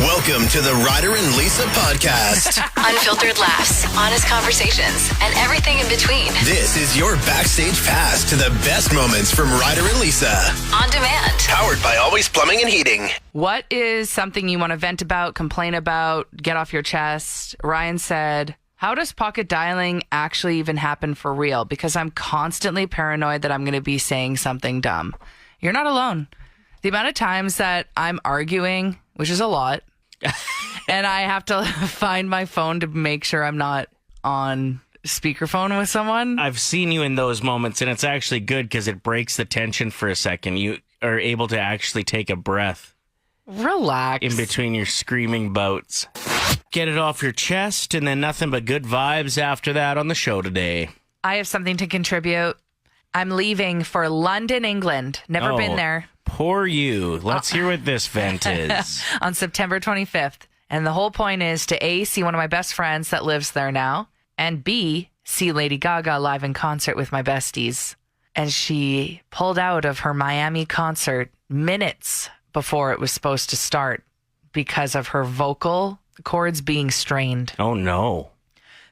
Welcome to the Ryder and Lisa podcast. Unfiltered laughs, honest conversations, and everything in between. This is your backstage pass to the best moments from Ryder and Lisa. On demand. Powered by Always Plumbing and Heating. What is something you want to vent about, complain about, get off your chest? Ryan said, how does pocket dialing actually even happen for real? Because I'm constantly paranoid that I'm going to be saying something dumb. You're not alone. The amount of times that I'm arguing, which is a lot, and I have to find my phone to make sure I'm not on speakerphone with someone. I've seen you in those moments, and it's actually good because it breaks the tension for a second. You are able to actually take a breath. Relax. In between your screaming bouts. Get it off your chest, and then nothing but good vibes after that on the show today. I have something to contribute. I'm leaving for London, England. Never been there. Poor you. Let's hear what this vent is. On September 25th. And the whole point is to A, see one of my best friends that lives there now, and B, see Lady Gaga live in concert with my besties. And she pulled out of her Miami concert minutes before it was supposed to start because of her vocal cords being strained. Oh, no.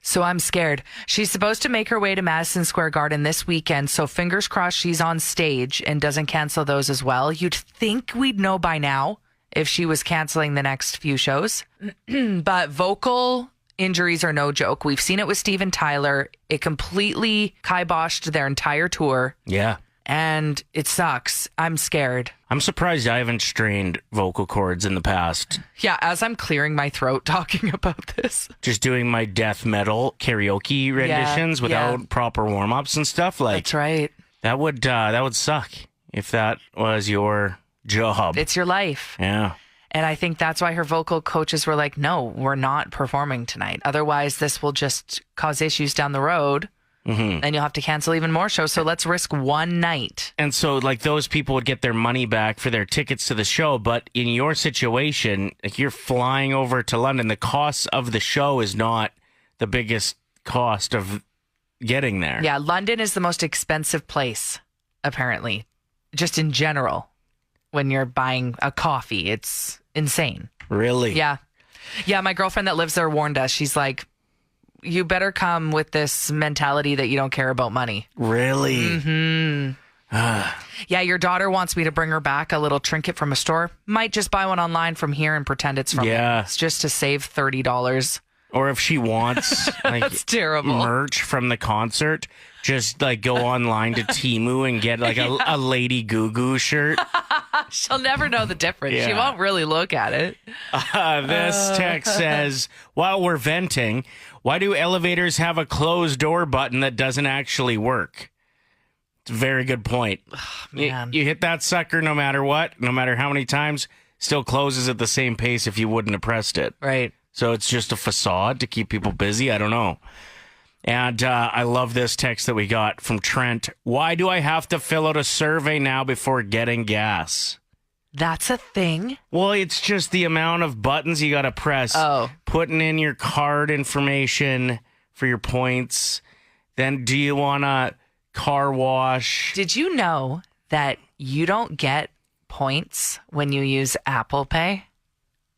So I'm scared. She's supposed to make her way to Madison Square Garden this weekend, so fingers crossed she's on stage and doesn't cancel those as well. You'd think we'd know by now if she was canceling the next few shows. But vocal injuries are no joke. We've seen it with Steven Tyler. It completely kiboshed their entire tour. Yeah. And it sucks. I'm scared. I'm surprised I haven't strained vocal cords in the past. Yeah, as I'm clearing my throat talking about this. Just doing my death metal karaoke renditions without proper warm-ups and stuff. That's right. That would suck if that was your job. It's your life. Yeah. And I think that's why her vocal coaches were like, no, we're not performing tonight. Otherwise, this will just cause issues down the road. Mm-hmm. And you'll have to cancel even more shows. So let's risk one night. And so, like, those people would get their money back for their tickets to the show. But in your situation, like, you're flying over to London. The cost of the show is not the biggest cost of getting there. Yeah, London is the most expensive place, apparently, just in general. When you're buying a coffee, it's insane. Really? Yeah. Yeah, my girlfriend that lives there warned us. She's like, you better come with this mentality that you don't care about money. Really? Mm-hmm. Yeah, your daughter wants me to bring her back a little trinket from a store. Might just buy one online from here and pretend it's from her. It's just to save $30. Or if she wants like that's terrible. Merch from the concert, just like go online to Temu and get like a Lady Goo shirt. She'll never know the difference. Yeah. She won't really look at it. This text says, while we're venting, why do elevators have a closed door button that doesn't actually work? It's a very good point. Oh, man. You hit that sucker no matter what, no matter how many times, still closes at the same pace if you wouldn't have pressed it. Right. So it's just a facade to keep people busy? I don't know. And I love this text that we got from Trent. Why do I have to fill out a survey now before getting gas? That's a thing? Well, it's just the amount of buttons you got to press. Oh. Putting in your card information for your points. Then do you want a car wash? Did you know that you don't get points when you use Apple Pay?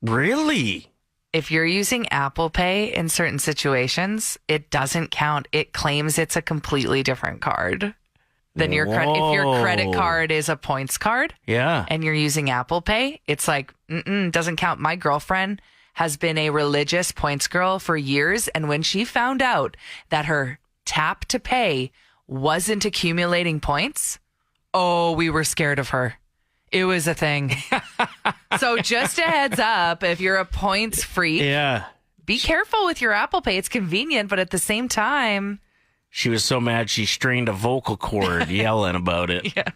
Really? If you're using Apple Pay in certain situations, it doesn't count. It claims it's a completely different card than your credit. If your credit card is a points card, and you're using Apple Pay, it's like, doesn't count. My girlfriend has been a religious points girl for years, and when she found out that her tap to pay wasn't accumulating points, we were scared of her. It was a thing. So just a heads up, if you're a points freak, be careful with your Apple Pay. It's convenient, but at the same time... She was so mad she strained a vocal cord yelling about it. Yeah.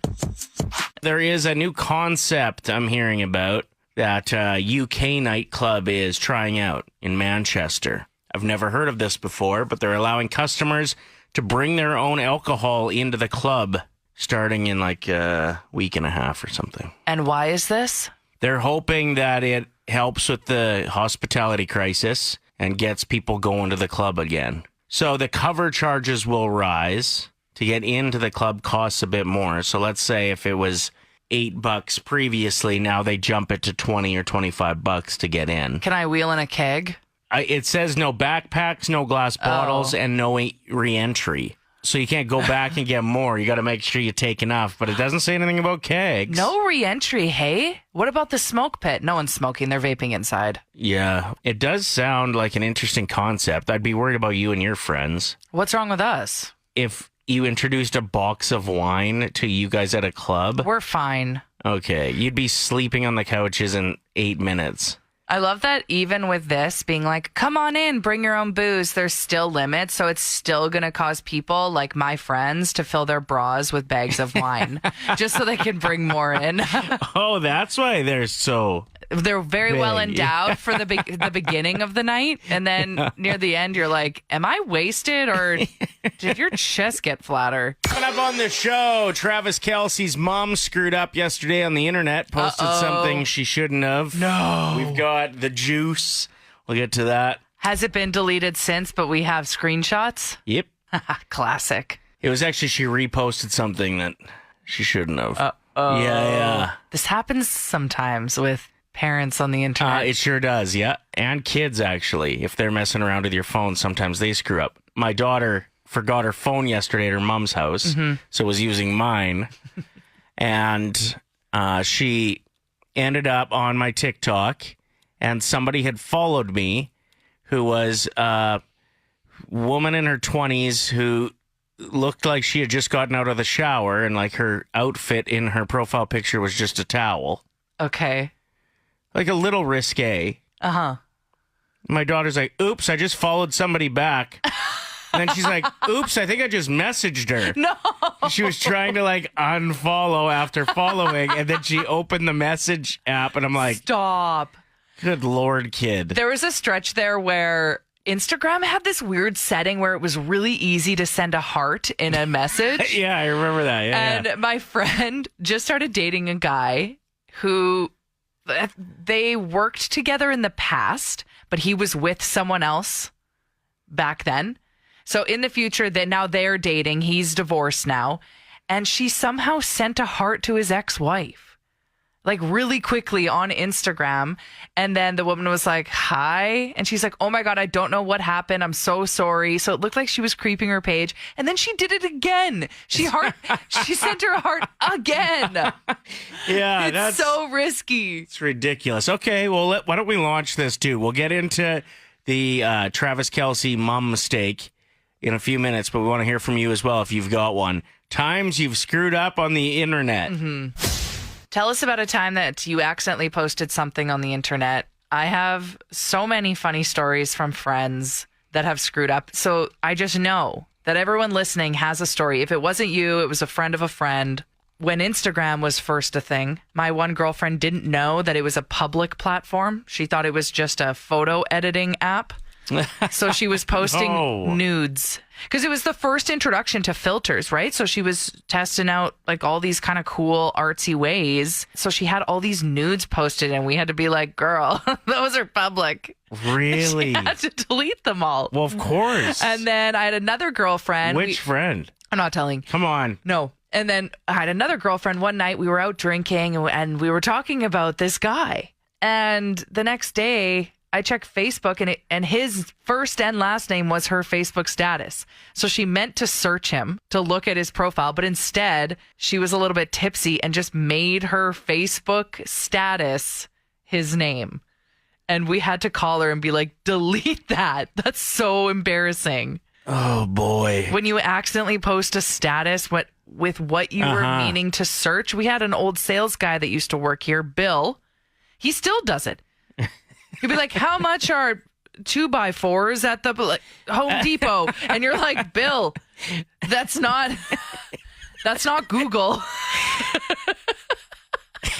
There is a new concept I'm hearing about that UK nightclub is trying out in Manchester. I've never heard of this before, but they're allowing customers to bring their own alcohol into the club starting in like a week and a half or something. And why is this? They're hoping that it helps with the hospitality crisis and gets people going to the club again. So the cover charges will rise. To get into the club costs a bit more. So let's say if it was $8 previously. Now they jump it to $20 or $25 to get in. Can I wheel in a keg? It says no backpacks, no glass bottles, and no re-entry. So you can't go back and get more. You got to make sure you take enough. But it doesn't say anything about kegs. No re-entry, hey? What about the smoke pit? No one's smoking. They're vaping inside. Yeah, it does sound like an interesting concept. I'd be worried about you and your friends. What's wrong with us? If you introduced a box of wine to you guys at a club. We're fine. Okay, you'd be sleeping on the couches in 8 minutes. I love that even with this being like, come on in, bring your own booze, there's still limits. So it's still going to cause people like my friends to fill their bras with bags of wine just so they can bring more in. Oh, that's why they're so... They're very big. well endowed for the beginning of the night. And then near the end, you're like, am I wasted or did your chest get flatter? Coming up on the show, Travis Kelce's mom screwed up yesterday on the internet, posted something she shouldn't have. No. We've got the juice. We'll get to that. Has it been deleted since, but we have screenshots? Yep. Classic. It was actually she reposted something that she shouldn't have. Yeah. This happens sometimes with parents on the internet. It sure does, yeah. And kids, actually. If they're messing around with your phone, sometimes they screw up. My daughter forgot her phone yesterday at her mom's house, so was using mine. And she ended up on my TikTok, and somebody had followed me who was a woman in her 20s who looked like she had just gotten out of the shower, and like her outfit in her profile picture was just a towel. Okay. Like a little risque. Uh-huh. My daughter's like, oops, I just followed somebody back. And then she's like, oops, I think I just messaged her. No. She was trying to like unfollow after following, and then she opened the message app, and I'm like, Stop. Good Lord, kid. There was a stretch there where Instagram had this weird setting where it was really easy to send a heart in a message. Yeah, I remember that. Yeah. And my friend just started dating a guy who they worked together in the past, but he was with someone else back then. So in the future, now they're dating. He's divorced now. And she somehow sent a heart to his ex-wife. Like really quickly on Instagram. And then the woman was like, hi. And she's like, oh my God, I don't know what happened. I'm so sorry. So it looked like she was creeping her page. And then she did it again. She sent her a heart again. Yeah. It's so risky. It's ridiculous. Okay, well, why don't we launch this too? We'll get into the Travis Kelce mom mistake in a few minutes, but we want to hear from you as well if you've got one. Times you've screwed up on the internet. Mm-hmm. Tell us about a time that you accidentally posted something on the internet. I have so many funny stories from friends that have screwed up. So I just know that everyone listening has a story. If it wasn't you, it was a friend of a friend. When Instagram was first a thing, my one girlfriend didn't know that it was a public platform. She thought it was just a photo editing app. So she was posting nudes because it was the first introduction to filters, right? So she was testing out like all these kind of cool artsy ways. So she had all these nudes posted and we had to be like, girl, those are public. Really? She had to delete them all. Well, of course. And then I had another girlfriend. Which friend? I'm not telling. Come on. No. And then I had another girlfriend one night. We were out drinking and we were talking about this guy. And the next day I checked Facebook and his first and last name was her Facebook status. So she meant to search him to look at his profile, but instead she was a little bit tipsy and just made her Facebook status his name. And we had to call her and be like, delete that. That's so embarrassing. Oh, boy. When you accidentally post a status with what you were meaning to search. We had an old sales guy that used to work here, Bill. He still does it. He'd be like, how much are 2x4s at the Home Depot? And you're like, Bill, that's not Google.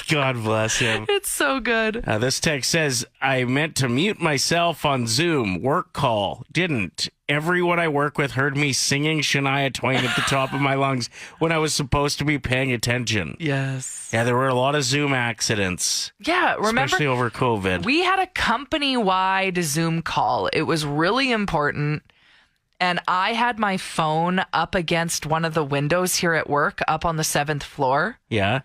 God bless him. It's so good. This text says, I meant to mute myself on Zoom. Work call. Didn't. Everyone I work with heard me singing Shania Twain at the top of my lungs when I was supposed to be paying attention. Yes. Yeah, there were a lot of Zoom accidents. Yeah, remember? Especially over COVID. We had a company-wide Zoom call. It was really important. And I had my phone up against one of the windows here at work, up on the 7th floor. Yeah.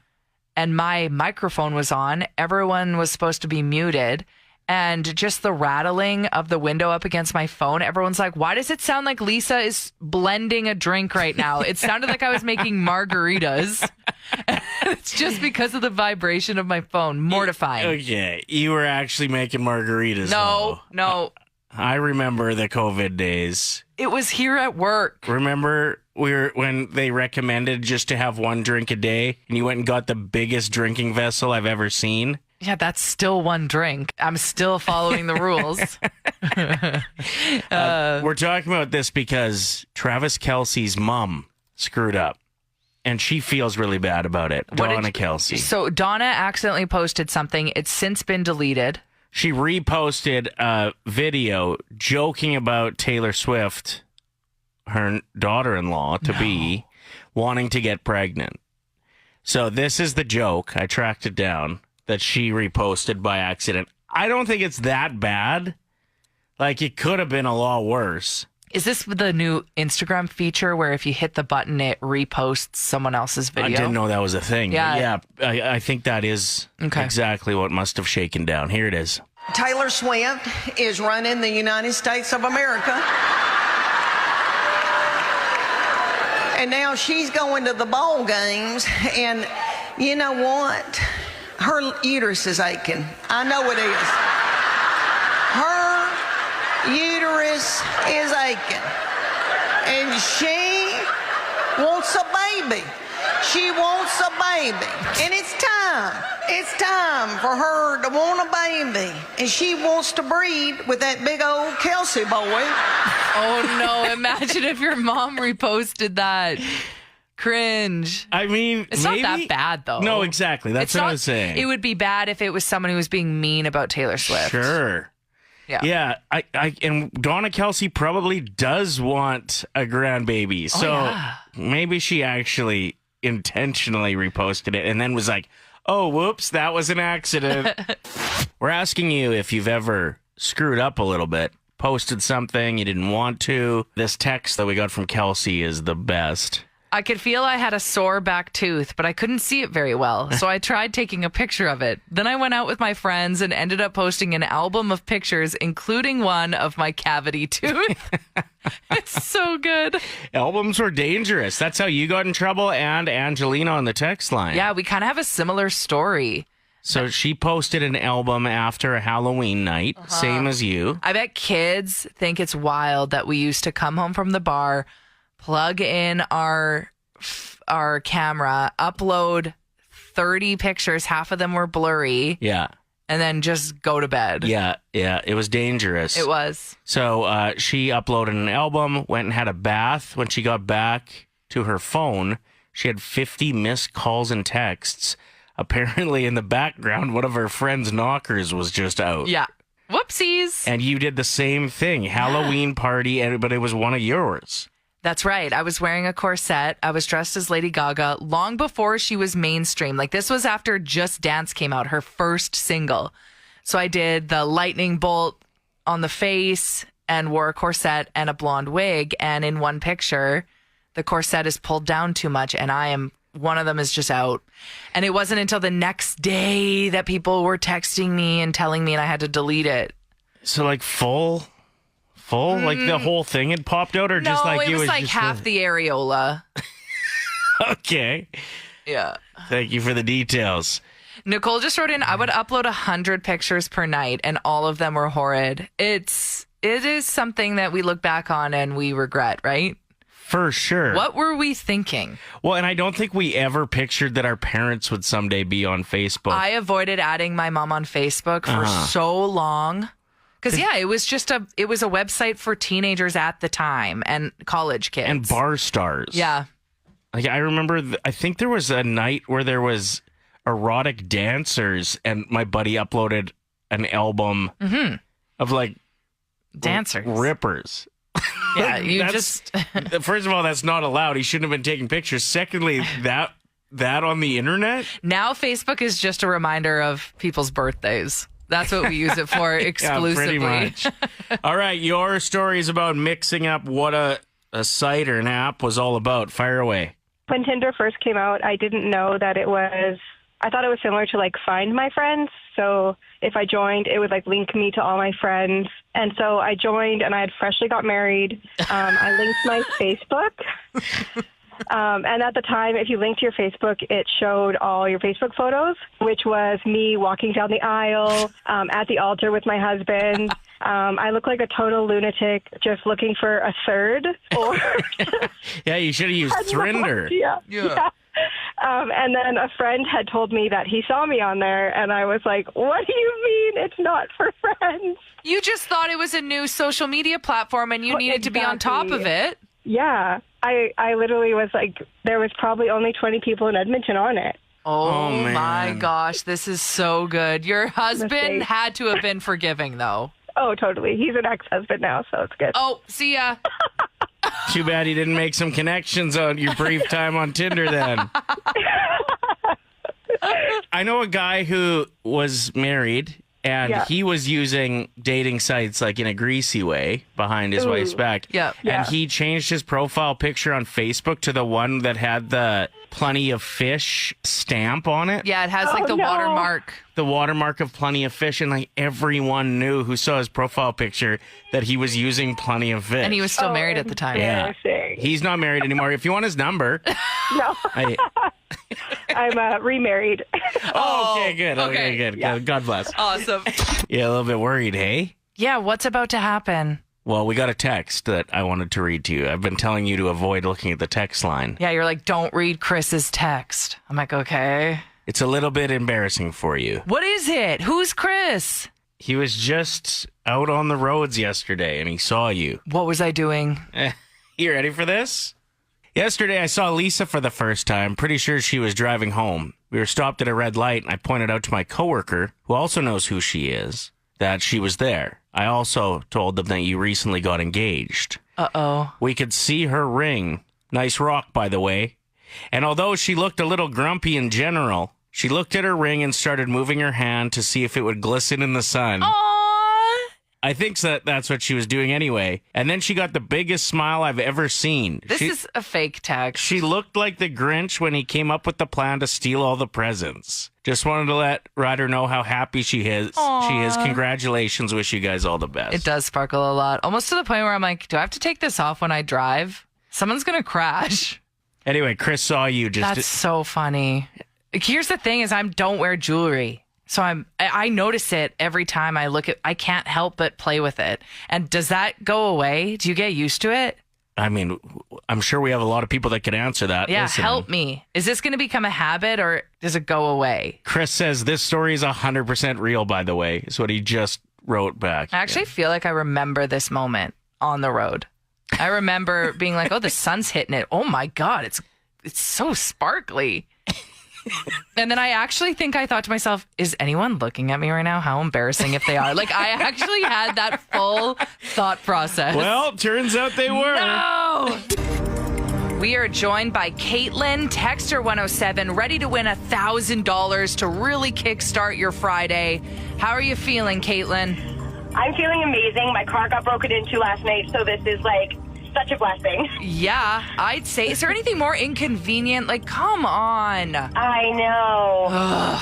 and my microphone was on. Everyone was supposed to be muted. And just the rattling of the window up against my phone, everyone's like, why does it sound like Lisa is blending a drink right now? It sounded like I was making margaritas. It's just because of the vibration of my phone. Mortifying. Okay. You were actually making margaritas. No. I remember the COVID days. It was here at work. Remember when they recommended just to have one drink a day and you went and got the biggest drinking vessel I've ever seen? Yeah, that's still one drink. I'm still following the rules. We're talking about this because Travis Kelce's mom screwed up. And she feels really bad about it. Donna Kelce. So Donna accidentally posted something. It's since been deleted. She reposted a video joking about Taylor Swift, her daughter-in-law to be, wanting to get pregnant. So this is the joke. I tracked it down. That she reposted by accident. I don't think it's that bad. Like, it could have been a lot worse. Is this the new Instagram feature where if you hit the button, it reposts someone else's video? I didn't know that was a thing. Yeah. I think that is exactly what must have shaken down. Here it is. Taylor Swift is running the United States of America. And now she's going to the bowl games. And you know what? Her uterus is aching. I know it is. Her uterus is aching. And she wants a baby. She wants a baby. And it's time. It's time for her to want a baby. And she wants to breed with that big old Kelce boy. Oh, no. Imagine if your mom reposted that. Cringe. I mean, it's not that bad, though. No, exactly. That's what I was saying. It would be bad if it was someone who was being mean about Taylor Swift. Sure. Yeah. And Donna Kelce probably does want a grandbaby. So maybe she actually intentionally reposted it and then was like, oh, whoops, that was an accident. We're asking you if you've ever screwed up a little bit, posted something you didn't want to. This text that we got from Kelce is the best. I could feel I had a sore back tooth, but I couldn't see it very well, so I tried taking a picture of it. Then I went out with my friends and ended up posting an album of pictures, including one of my cavity tooth. It's so good. Albums were dangerous. That's how you got in trouble, and Angelina on the text line. Yeah, we kind of have a similar story. So she posted an album after a Halloween night, same as you. I bet kids think it's wild that we used to come home from the bar, plug in our camera, upload 30 pictures, half of them were blurry. Yeah. And then just go to bed. Yeah. It was dangerous. It was. So she uploaded an album, went and had a bath. When she got back to her phone, she had 50 missed calls and texts. Apparently in the background, one of her friend's knockers was just out. Yeah. Whoopsies. And you did the same thing. Halloween party, but it was one of yours. That's right. I was wearing a corset. I was dressed as Lady Gaga long before she was mainstream. Like, this was after Just Dance came out, her first single. So I did the lightning bolt on the face and wore a corset and a blonde wig. And in one picture, the corset is pulled down too much and one of them is just out. And it wasn't until the next day that people were texting me and telling me, and I had to delete it. So like full? Like the whole thing had popped out, or no, just like it was like half the areola. Okay. Yeah. Thank you for the details. Nicole just wrote in, I would upload 100 pictures per night, and all of them were horrid. It is something that we look back on and we regret, right? For sure. What were we thinking? Well, and I don't think we ever pictured that our parents would someday be on Facebook. I avoided adding my mom on Facebook for so long. Because, it was a website for teenagers at the time and college kids. And bar stars. Yeah. Like, I remember, I think there was a night where there was erotic dancers, and my buddy uploaded an album of, like, dancers. Rippers. Yeah, First of all, that's not allowed. He shouldn't have been taking pictures. Secondly, that on the internet? Now Facebook is just a reminder of people's birthdays. That's what we use it for exclusively. Yeah, pretty much. All right, your story is about mixing up what a site or an app was all about. Fire away. When Tinder first came out, I didn't know that it was I thought it was similar to like Find My Friends. So if I joined, it would like link me to all my friends. And so I joined, and I had freshly got married. I linked my Facebook. And at the time, if you linked to your Facebook, it showed all your Facebook photos, which was me walking down the aisle at the altar with my husband. I look like a total lunatic just looking for a third. Or yeah, you should have used Thrinder. Yeah. And then a friend had told me that he saw me on there, and I was like, what do you mean it's not for friends? You just thought it was a new social media platform and you needed to be on top of it. Yeah. I literally was like, there was probably only 20 people in Edmonton on it. Oh man. my gosh, this is so good. Your husband had to have been forgiving, though. Oh, totally. He's an ex-husband now, so it's good. Oh, see ya. Too bad you didn't make some connections on your brief time on Tinder then. I know a guy who was married, and he was using dating sites like in a greasy way behind his wife's back. Yeah. And he changed his profile picture on Facebook to the one that had the Plenty of Fish stamp on it. Yeah, it has like the watermark. The watermark of Plenty of Fish, and like everyone knew who saw his profile picture that he was using Plenty of Fish. And he was still married at the time. Yeah. He's not married anymore. If you want his number. No. I'm remarried. Oh, okay, good. Okay, good. Yeah. God bless. Awesome. Yeah, a little bit worried, hey? Yeah, what's about to happen? Well, we got a text that I wanted to read to you. I've been telling you to avoid looking at the text line. Yeah, you're like, don't read Chris's text. I'm like, okay. It's a little bit embarrassing for you. What is it? Who's Chris? He was just out on the roads yesterday, and he saw you. What was I doing? You ready for this? Yesterday, I saw Lisa for the first time. Pretty sure she was driving home. We were stopped at a red light, and I pointed out to my coworker, who also knows who she is, that she was there. I also told them that you recently got engaged. Uh-oh. We could see her ring. Nice rock, by the way. And although she looked a little grumpy in general, she looked at her ring and started moving her hand to see if it would glisten in the sun. Aww. I think that's what she was doing anyway. And then she got the biggest smile I've ever seen. This is a fake text. She looked like the Grinch when he came up with the plan to steal all the presents. Just wanted to let Ryder know how happy she is. Aww. She is. Congratulations. Wish you guys all the best. It does sparkle a lot. Almost to the point where I'm like, do I have to take this off when I drive? Someone's going to crash. Anyway, Chris saw you just... That's so funny. Here's the thing is I don't wear jewelry. So I notice it every time I look at, I can't help but play with it. And does that go away? Do you get used to it? I mean, I'm sure we have a lot of people that could answer that. Yeah, listening. help me. Is this going to become a habit or does it go away? Chris says this story is 100% real, by the way, is what he just wrote back. I actually feel like I remember this moment on the road. I remember being like, oh, the sun's hitting it. Oh my God, it's so sparkly. And then I actually think I thought to myself, is anyone looking at me right now? How embarrassing if they are. Like, I actually had that full thought process. Well, turns out they were. No! We are joined by Caitlin, Texter 107, ready to win $1,000 to really kickstart your Friday. How are you feeling, Caitlin? I'm feeling amazing. My car got broken into last night, so this is like such a blessing. Yeah, I'd say. Is there anything more inconvenient? Like, come on. I know.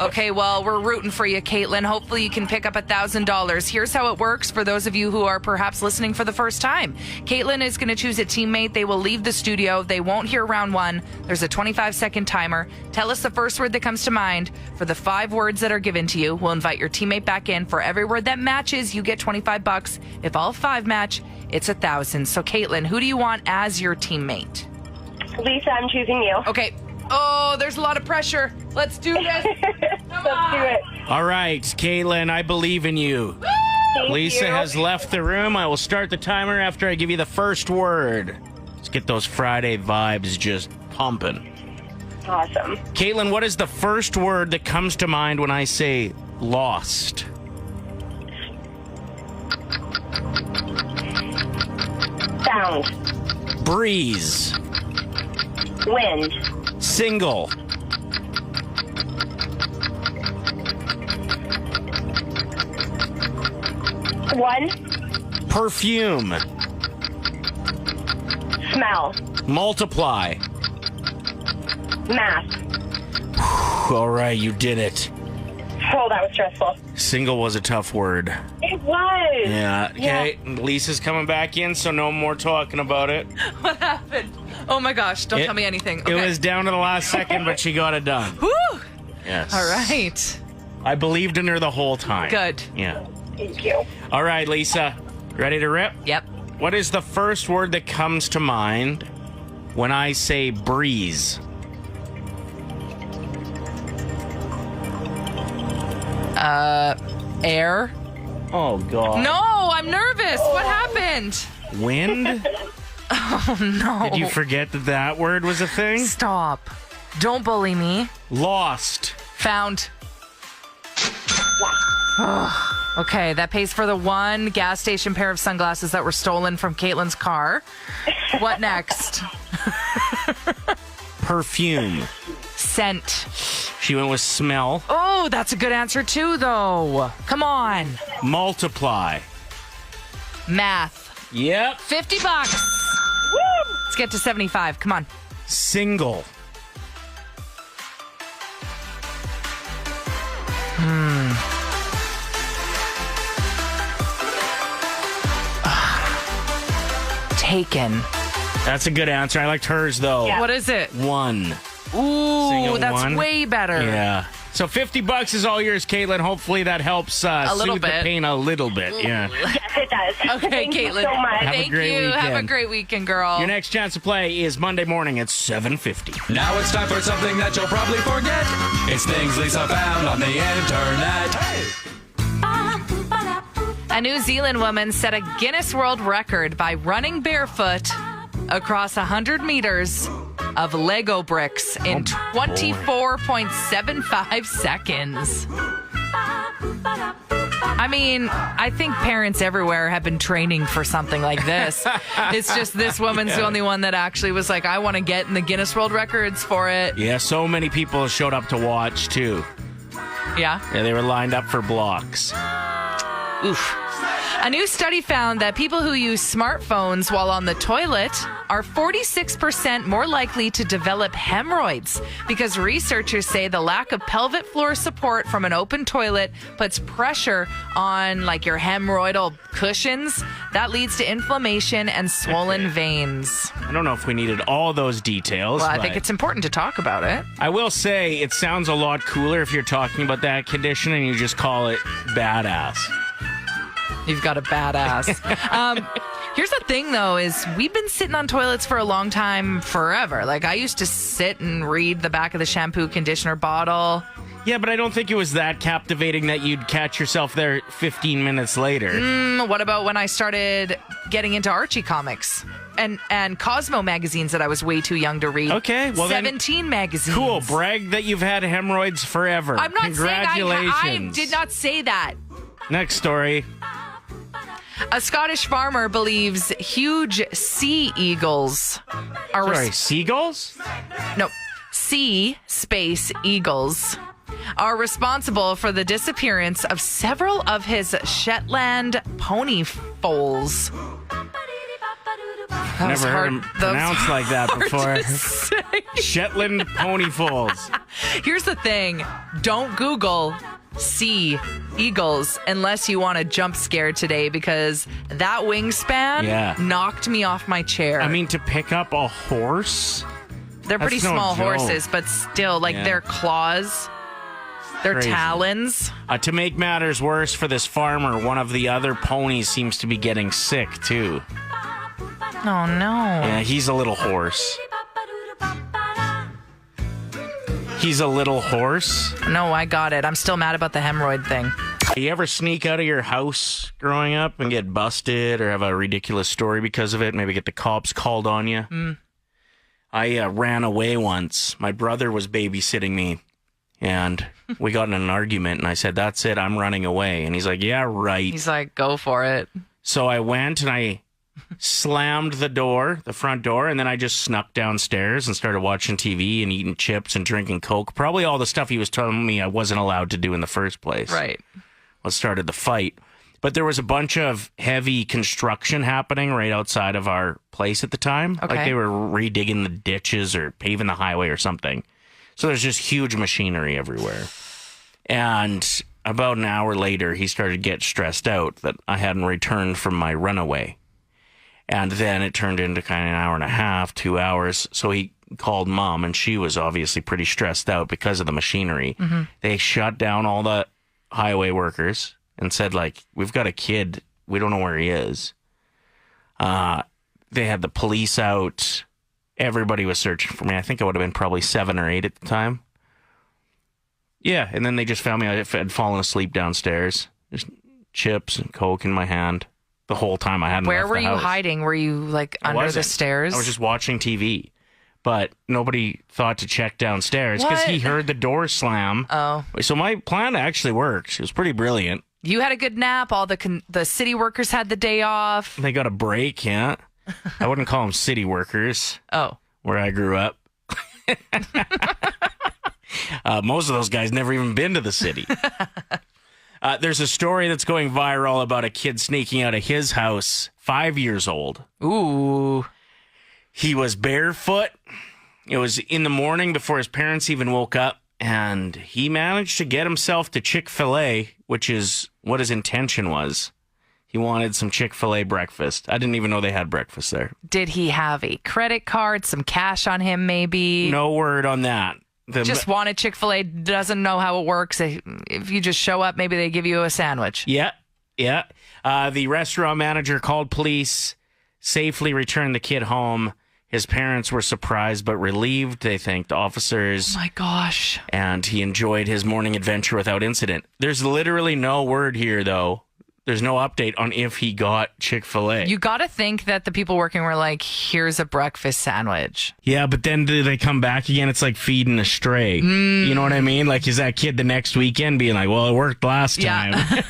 Okay, well, we're rooting for you, Caitlin. Hopefully you can pick up $1,000. Here's how it works for those of you who are perhaps listening for the first time. Caitlin is going to choose a teammate. They will leave the studio. They won't hear round one. There's a 25-second timer. Tell us the first word that comes to mind. For the 5 words that are given to you, we'll invite your teammate back in. For every word that matches, you get $25. If all 5 match, it's $1,000. So, Caitlin, who do you want as your teammate? Lisa, I'm choosing you. Okay. Oh, there's a lot of pressure. Let's do this. Let's do it. All right, Caitlin, I believe in you. Thank Lisa you. has left the room. I will start the timer after I give you the first word. Let's get those Friday vibes just pumping. Awesome. Caitlin, what is the first word that comes to mind when I say lost? Sound. Breeze. Wind. Single. One. Perfume. Smell. Multiply. Math. All right, you did it. Oh, that was stressful. Single was a tough word. It was. Yeah. Okay. Lisa's coming back in, so no more talking about it. What happened? Oh my gosh, don't tell me anything. It was down to the last second, but she got it done. Woo! Yes. All right. I believed in her the whole time. Good. Yeah. Thank you. All right, Lisa. Ready to rip? Yep. What is the first word that comes to mind when I say breeze? Air. Oh, God. No, I'm nervous. What happened? Wind? Oh, no. Did you forget that word was a thing? Stop. Don't bully me. Lost. Found. Okay, that pays for the one gas station pair of sunglasses that were stolen from Caitlin's car. What next? Perfume. Scent. She went with smell. Oh, that's a good answer too, though. Come on. Multiply. Math. Yep. $50. Woo! Let's get to 75. Come on. Single. Taken. That's a good answer. I liked hers, though. What is it? One. Ooh, Single that's one. way better. Yeah. So $50 is all yours, Caitlin. Hopefully that helps A little soothe the bit. pain a little bit. Yeah. Yes, it does. Okay, Thank you Caitlin. so much. Have a Thank great you. Have a weekend. great weekend, girl. Your next chance to play is Monday morning at 7:50. Now it's time for something that you'll probably forget. It's things Lisa found on the internet. A New Zealand woman set a Guinness World Record by running barefoot across 100 meters of Lego bricks in 24.75 seconds. I mean, I think parents everywhere have been training for something like this. It's just this woman's the only one that actually was like, I want to get in the Guinness World Records for it. Yeah, so many people showed up to watch, too. Yeah. Yeah, they were lined up for blocks. Oof. A new study found that people who use smartphones while on the toilet are 46% more likely to develop hemorrhoids because researchers say the lack of pelvic floor support from an open toilet puts pressure on like your hemorrhoidal cushions. That leads to inflammation and swollen veins. I don't know if we needed all those details. Well, I but think it's important to talk about it. I will say it sounds a lot cooler if you're talking about that condition and you just call it badass. You've got a badass. Here's the thing, though, is we've been sitting on toilets for a long time, forever. Like, I used to sit and read the back of the shampoo conditioner bottle. Yeah, but I don't think it was that captivating that you'd catch yourself there 15 minutes later. What about when I started getting into Archie comics and Cosmo magazines that I was way too young to read? Okay, well 17 magazines. Cool, brag that you've had hemorrhoids forever. I'm not Congratulations. saying I did not say that. Next story. A Scottish farmer believes huge sea eagles are Seagulls? No, sea space eagles are responsible for the disappearance of several of his Shetland pony foals. Never heard him pronounced like that before. Shetland pony foals. Here's the thing. Don't Google sea eagles unless you want a jump scare today because that wingspan knocked me off my chair. I mean, to pick up a horse? They're pretty That's no small joke. horses, but still, like their claws, their Crazy. talons. To make matters worse for this farmer, one of the other ponies seems to be getting sick, too. Oh, no. Yeah, he's a little horse. He's a little horse? No, I got it. I'm still mad about the hemorrhoid thing. You ever sneak out of your house growing up and get busted or have a ridiculous story because of it? Maybe get the cops called on you? I ran away once. My brother was babysitting me, and we got in an argument, and I said, that's it, I'm running away. And he's like, yeah, right. He's like, go for it. So I went and I slammed the front door, and then I just snuck downstairs and started watching TV and eating chips and drinking Coke. Probably all the stuff he was telling me I wasn't allowed to do in the first place. Right. What started the fight. But there was a bunch of heavy construction happening right outside of our place at the time. Okay. Like they were redigging the ditches or paving the highway or something. So there's just huge machinery everywhere. And about an hour later, he started to get stressed out that I hadn't returned from my runaway. And then it turned into kind of an hour and a half, 2 hours. So he called Mom, and she was obviously pretty stressed out because of the machinery. Mm-hmm. They shut down all the highway workers and said, like, we've got a kid. We don't know where he is. They had the police out. Everybody was searching for me. I think I would have been probably 7 or 8 at the time. Yeah, and then they just found me. I had fallen asleep downstairs. Just chips and Coke in my hand the whole time. I hadn't Where left were the you house. hiding? Were you like under the stairs? I was just watching TV. But nobody thought to check downstairs because he heard the door slam. Oh. So my plan actually worked. It was pretty brilliant. You had a good nap. All the city workers had the day off. They got a break, yeah. I wouldn't call them city workers. Oh. Where I grew up. Most of those guys never even been to the city. There's a story that's going viral about a kid sneaking out of his house, 5 years old. Ooh. He was barefoot. It was in the morning before his parents even woke up, and he managed to get himself to Chick-fil-A, which is what his intention was. He wanted some Chick-fil-A breakfast. I didn't even know they had breakfast there. Did he have a credit card, some cash on him maybe? No word on that. Just wanted Chick-fil-A, doesn't know how it works. If you just show up, maybe they give you a sandwich. Yeah. The restaurant manager called police, safely returned the kid home. His parents were surprised but relieved. They thanked officers. Oh my gosh. And he enjoyed his morning adventure without incident. There's literally no word here, though. There's no update on if he got Chick-fil-A. You got to think that the people working were like, here's a breakfast sandwich. Yeah, but then do they come back again? It's like feeding a stray. You know what I mean? Like, is that kid the next weekend being like, well, it worked last time? I'm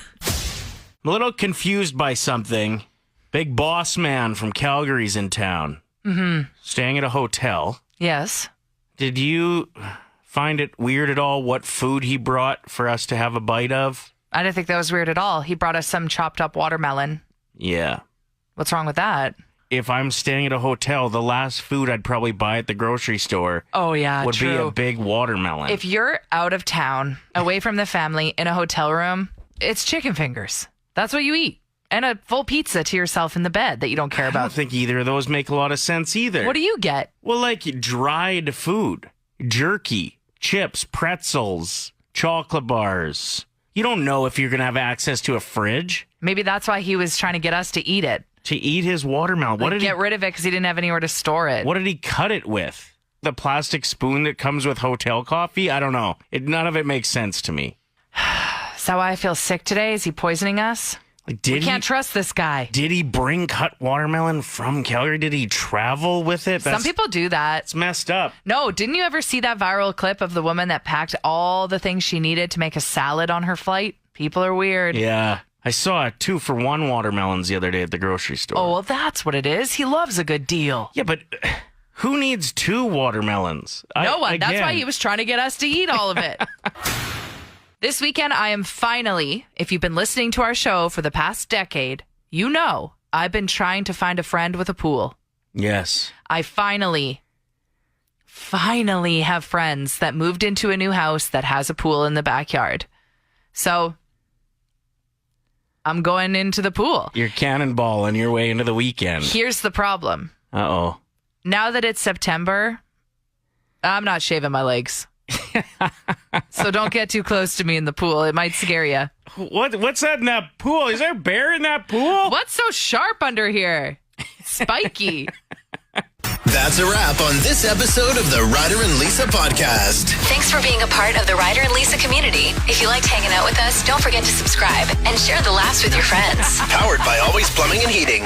a little confused by something. Big boss man from Calgary's in town. Mm-hmm. Staying at a hotel. Yes. Did you find it weird at all what food he brought for us to have a bite of? I didn't think that was weird at all. He brought us some chopped up watermelon. Yeah. What's wrong with that? If I'm staying at a hotel, the last food I'd probably buy at the grocery store would be a big watermelon. If you're out of town, away from the family, in a hotel room, it's chicken fingers. That's what you eat. And a full pizza to yourself in the bed that you don't care about. I don't think either of those make a lot of sense either. What do you get? Well, like dried food, jerky, chips, pretzels, chocolate bars. You don't know if you're going to have access to a fridge. Maybe that's why he was trying to get us to eat it. To eat his watermelon. Like, get rid of it because he didn't have anywhere to store it. What did he cut it with? The plastic spoon that comes with hotel coffee? I don't know. None of it makes sense to me. Is that why I feel sick today? Is he poisoning us? Like, we can't trust this guy. Did he bring cut watermelon from Calgary? Did he travel with it? Some people do that. It's messed up. No, didn't you ever see that viral clip of the woman that packed all the things she needed to make a salad on her flight? People are weird. Yeah. I saw 2-for-1 watermelons the other day at the grocery store. Oh, well, that's what it is. He loves a good deal. Yeah, but who needs 2 watermelons? No one. That's why he was trying to get us to eat all of it. This weekend, I am finally, if you've been listening to our show for the past decade, you know I've been trying to find a friend with a pool. Yes. I finally have friends that moved into a new house that has a pool in the backyard. So I'm going into the pool. You're cannonballing your way into the weekend. Here's the problem. Uh-oh. Now that it's September, I'm not shaving my legs. So don't get too close to me in the pool. It might scare you. What's that in that pool? Is there a bear in that pool? What's so sharp under here? Spiky. That's a wrap on this episode of the Ryder and Lisa podcast. Thanks for being a part of the Ryder and Lisa community. If you liked hanging out with us, don't forget to subscribe and share the laughs with your friends. Powered by Always Plumbing and Heating.